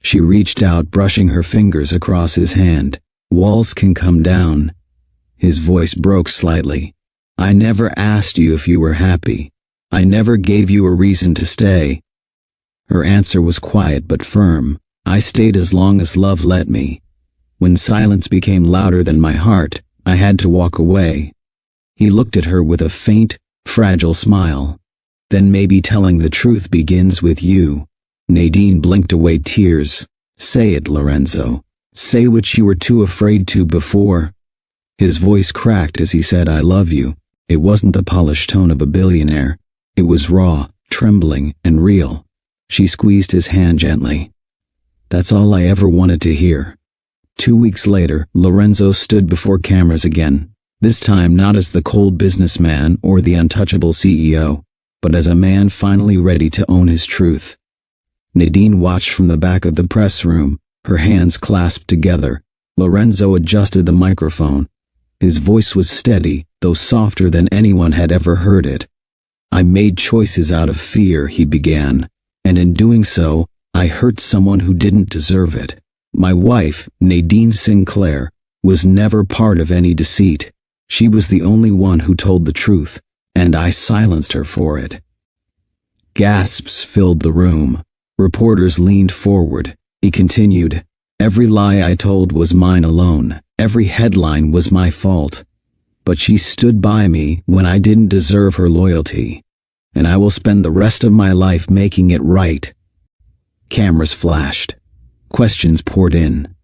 She reached out, brushing her fingers across his hand. Walls can come down. His voice broke slightly. I never asked you if you were happy. I never gave you a reason to stay. Her answer was quiet but firm. I stayed as long as love let me. When silence became louder than my heart, I had to walk away. He looked at her with a faint, fragile smile. Then maybe telling the truth begins with you. Nadine blinked away tears. Say it, Lorenzo. Say what you were too afraid to before. His voice cracked as he said, I love you. It wasn't the polished tone of a billionaire. It was raw, trembling, and real. She squeezed his hand gently. That's all I ever wanted to hear. 2 weeks later, Lorenzo stood before cameras again. This time not as the cold businessman or the untouchable CEO, but as a man finally ready to own his truth. Nadine watched from the back of the press room, her hands clasped together. Lorenzo adjusted the microphone. His voice was steady, though softer than anyone had ever heard it. I made choices out of fear, he began, and in doing so, I hurt someone who didn't deserve it. My wife, Nadine Sinclair, was never part of any deceit. She was the only one who told the truth, and I silenced her for it. Gasps filled the room. Reporters leaned forward. He continued, every lie I told was mine alone. Every headline was my fault. But she stood by me when I didn't deserve her loyalty. And I will spend the rest of my life making it right. Cameras flashed. Questions poured in.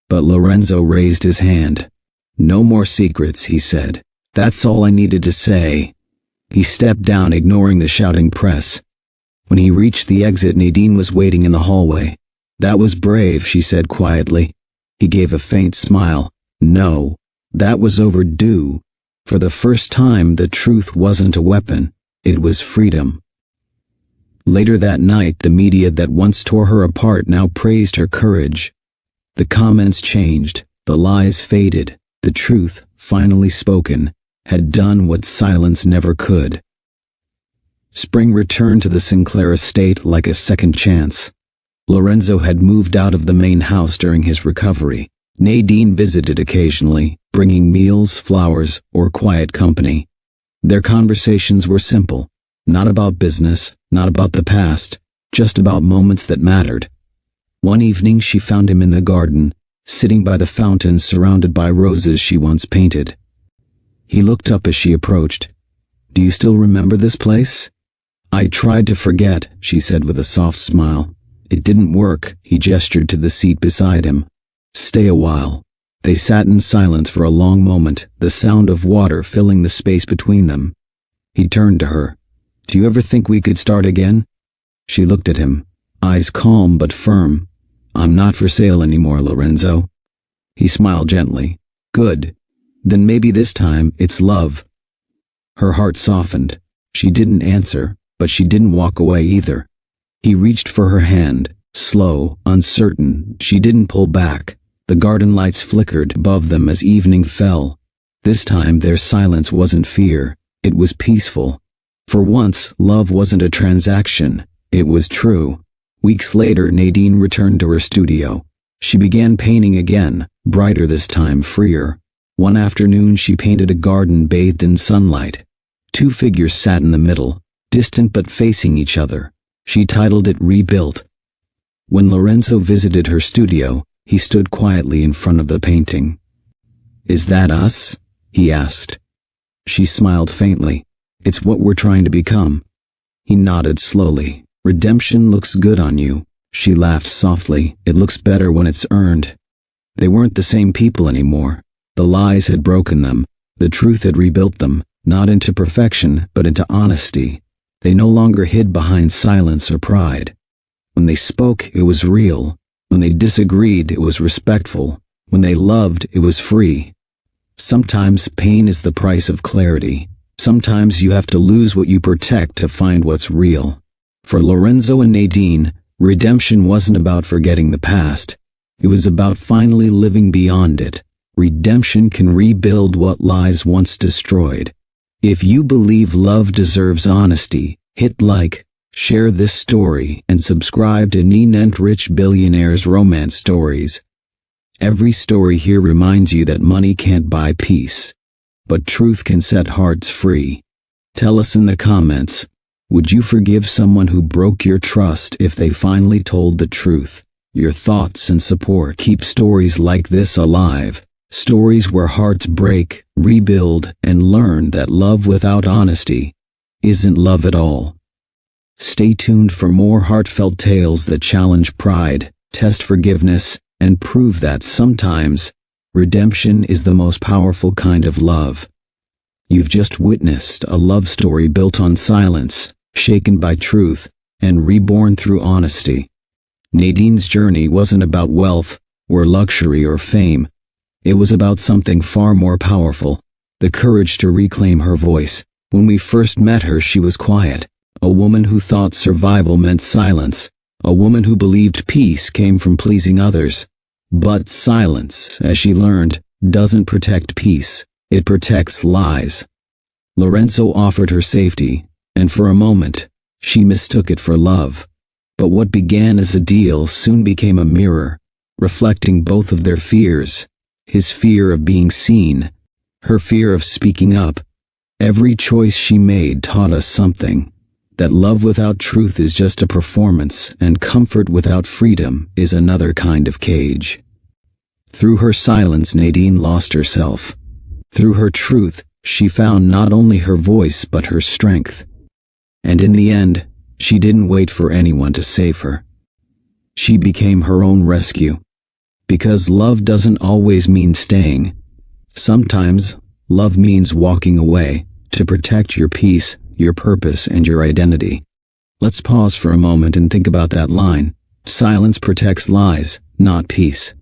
But Lorenzo raised his hand. No more secrets, he said. That's all I needed to say. He stepped down, ignoring the shouting press. When he reached the exit, Nadine was waiting in the hallway. That was brave, she said quietly. He gave a faint smile. No, that was overdue. For the first time, the truth wasn't a weapon. It was freedom. Later that night, the media that once tore her apart now praised her courage. The comments changed, the lies faded, the truth, finally spoken, had done what silence never could. Spring returned to the Sinclair estate like a second chance. Lorenzo had moved out of the main house during his recovery. Nadine visited occasionally, bringing meals, flowers, or quiet company. Their conversations were simple, not about business, not about the past, just about moments that mattered. One evening she found him in the garden, sitting by the fountain surrounded by roses she once painted. He looked up as she approached. Do you still remember this place? I tried to forget, she said with a soft smile. It didn't work, he gestured to the seat beside him. Stay a while. They sat in silence for a long moment, the sound of water filling the space between them. He turned to her. Do you ever think we could start again? She looked at him, eyes calm but firm. I'm not for sale anymore, Lorenzo. He smiled gently. Good. Then maybe this time it's love. Her heart softened. She didn't answer, but she didn't walk away either. He reached for her hand, slow, uncertain. She didn't pull back. The garden lights flickered above them as evening fell. This time their silence wasn't fear. It was peaceful. For once, love wasn't a transaction. It was true. Weeks later, Nadine returned to her studio. She began painting again, brighter this time, freer. One afternoon she painted a garden bathed in sunlight. 2 figures sat in the middle, distant but facing each other. She titled it Rebuilt. When Lorenzo visited her studio, he stood quietly in front of the painting. Is that us? He asked. She smiled faintly. It's what we're trying to become. He nodded slowly. Redemption looks good on you. She laughed softly. It looks better when it's earned. They weren't the same people anymore. The lies had broken them. The truth had rebuilt them, not into perfection, but into honesty. They no longer hid behind silence or pride. When they spoke, it was real. When they disagreed, it was respectful. When they loved, it was free. Sometimes pain is the price of clarity. Sometimes you have to lose what you protect to find what's real. For Lorenzo and Nadine, redemption wasn't about forgetting the past. It was about finally living beyond it. Redemption can rebuild what lies once destroyed. If you believe love deserves honesty, hit like, share this story, and subscribe to Nine Rich Billionaires Romance Stories. Every story here reminds you that money can't buy peace, but truth can set hearts free. Tell us in the comments, would you forgive someone who broke your trust if they finally told the truth? Your thoughts and support keep stories like this alive. Stories where hearts break, rebuild, and learn that love without honesty isn't love at all. Stay tuned for more heartfelt tales that challenge pride, test forgiveness, and prove that sometimes redemption is the most powerful kind of love. You've just witnessed a love story built on silence, shaken by truth, and reborn through honesty. Nadine's journey wasn't about wealth, or luxury, or fame. It was about something far more powerful, the courage to reclaim her voice. When we first met her, she was quiet, a woman who thought survival meant silence, a woman who believed peace came from pleasing others. But silence, as she learned, doesn't protect peace, it protects lies. Lorenzo offered her safety, and for a moment, she mistook it for love. But what began as a deal soon became a mirror, reflecting both of their fears. His fear of being seen, her fear of speaking up. Every choice she made taught us something, that love without truth is just a performance, and comfort without freedom is another kind of cage. Through her silence, Nadine lost herself. Through her truth, she found not only her voice but her strength. And in the end, she didn't wait for anyone to save her. She became her own rescue. Because love doesn't always mean staying. Sometimes, love means walking away, to protect your peace, your purpose, and your identity. Let's pause for a moment and think about that line. Silence protects lies, not peace.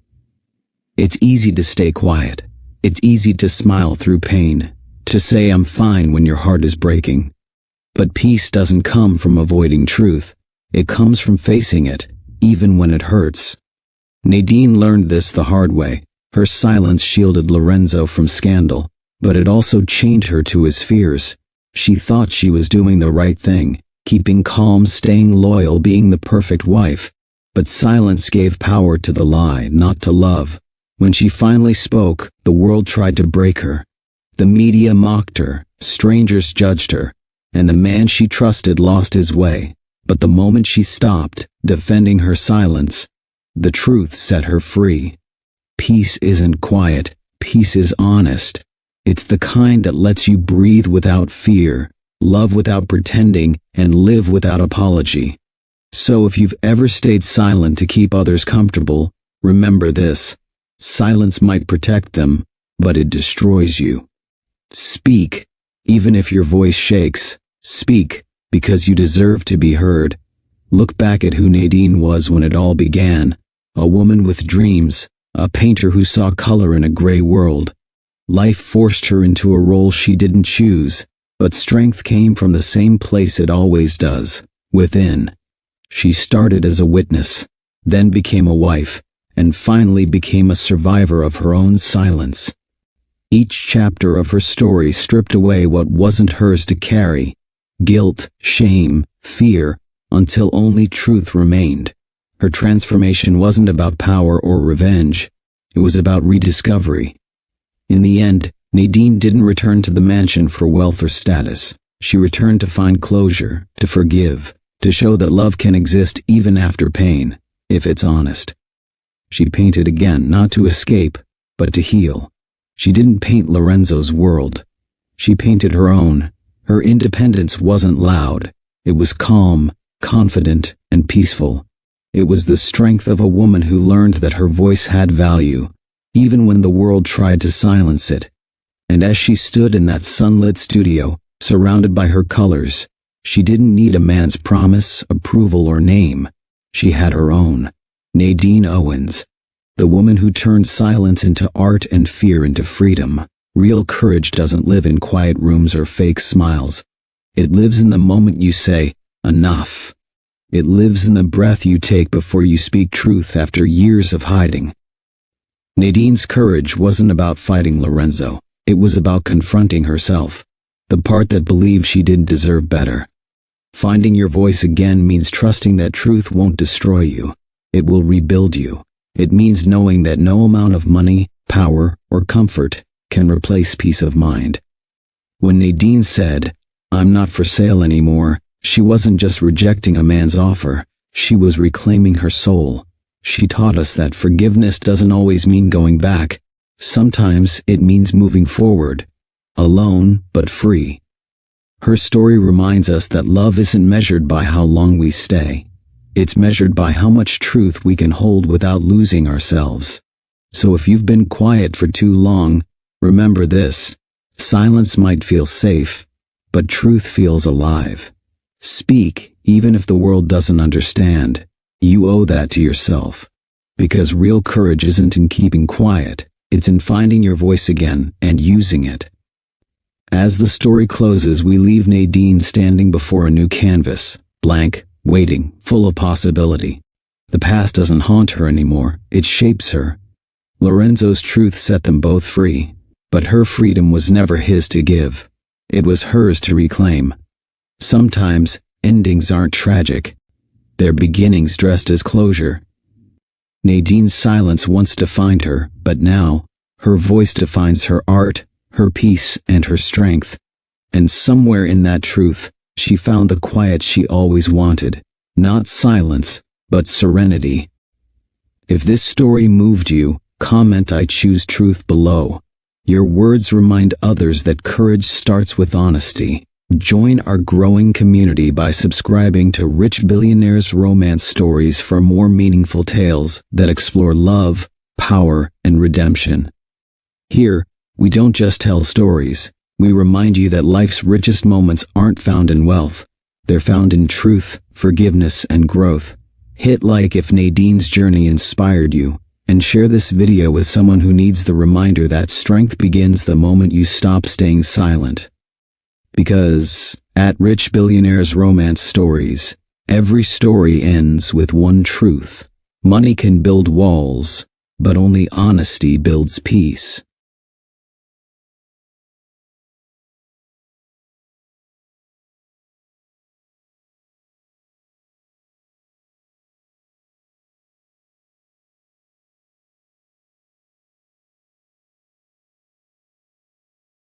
It's easy to stay quiet. It's easy to smile through pain, to say I'm fine when your heart is breaking. But peace doesn't come from avoiding truth. It comes from facing it, even when it hurts. Nadine learned this the hard way. Her silence shielded Lorenzo from scandal, but it also chained her to his fears. She thought she was doing the right thing, keeping calm, staying loyal, being the perfect wife. But silence gave power to the lie, not to love. When she finally spoke, the world tried to break her. The media mocked her, strangers judged her, and the man she trusted lost his way. But the moment she stopped, defending her silence, the truth set her free. Peace isn't quiet, peace is honest. It's the kind that lets you breathe without fear, love without pretending, and live without apology. So if you've ever stayed silent to keep others comfortable, remember this. Silence might protect them, but it destroys you. Speak, even if your voice shakes. Speak, because you deserve to be heard. Look back at who Nadine was when it all began. A woman with dreams, a painter who saw color in a gray world. Life forced her into a role she didn't choose, but strength came from the same place it always does, within. She started as a witness, then became a wife, and finally became a survivor of her own silence. Each chapter of her story stripped away what wasn't hers to carry. Guilt, shame, fear, until only truth remained. Her transformation wasn't about power or revenge. It was about rediscovery. In the end, Nadine didn't return to the mansion for wealth or status. She returned to find closure, to forgive, to show that love can exist even after pain, if it's honest. She painted again, not to escape, but to heal. She didn't paint Lorenzo's world. She painted her own. Her independence wasn't loud. It was calm, confident, and peaceful. It was the strength of a woman who learned that her voice had value, even when the world tried to silence it. And as she stood in that sunlit studio, surrounded by her colors, she didn't need a man's promise, approval, or name. She had her own. Nadine Owens, the woman who turned silence into art and fear into freedom. Real courage doesn't live in quiet rooms or fake smiles. It lives in the moment you say, enough. It lives in the breath you take before you speak truth after years of hiding. Nadine's courage wasn't about fighting Lorenzo. It was about confronting herself, the part that believed she didn't deserve better. Finding your voice again means trusting that truth won't destroy you. It will rebuild you. It means knowing that no amount of money, power, or comfort can replace peace of mind. When Nadine said, "I'm not for sale anymore," she wasn't just rejecting a man's offer. She was reclaiming her soul. She taught us that forgiveness doesn't always mean going back. Sometimes it means moving forward, alone but free. Her story reminds us that love isn't measured by how long we stay. It's measured by how much truth we can hold without losing ourselves. So if you've been quiet for too long, remember this: silence might feel safe, but truth feels alive. Speak, even if the world doesn't understand. You owe that to yourself. Because real courage isn't in keeping quiet, it's in finding your voice again and using it. As the story closes, we leave Nadine standing before a new canvas, blank, waiting, full of possibility. The past doesn't haunt her anymore, it shapes her. Lorenzo's truth set them both free, but her freedom was never his to give. It was hers to reclaim. Sometimes, endings aren't tragic. They're beginnings dressed as closure. Nadine's silence once defined her, but now, her voice defines her art, her peace, and her strength. And somewhere in that truth, she found the quiet she always wanted. Not silence, but serenity. If this story moved you, comment "I choose truth" below. Your words remind others that courage starts with honesty. Join our growing community by subscribing to Rich Billionaires Romance Stories for more meaningful tales that explore love, power, and redemption. Here, we don't just tell stories. We remind you that life's richest moments aren't found in wealth. They're found in truth, forgiveness, and growth. Hit like if Nadine's journey inspired you, and share this video with someone who needs the reminder that strength begins the moment you stop staying silent. Because, at Rich Billionaires Romance Stories, every story ends with one truth: money can build walls, but only honesty builds peace.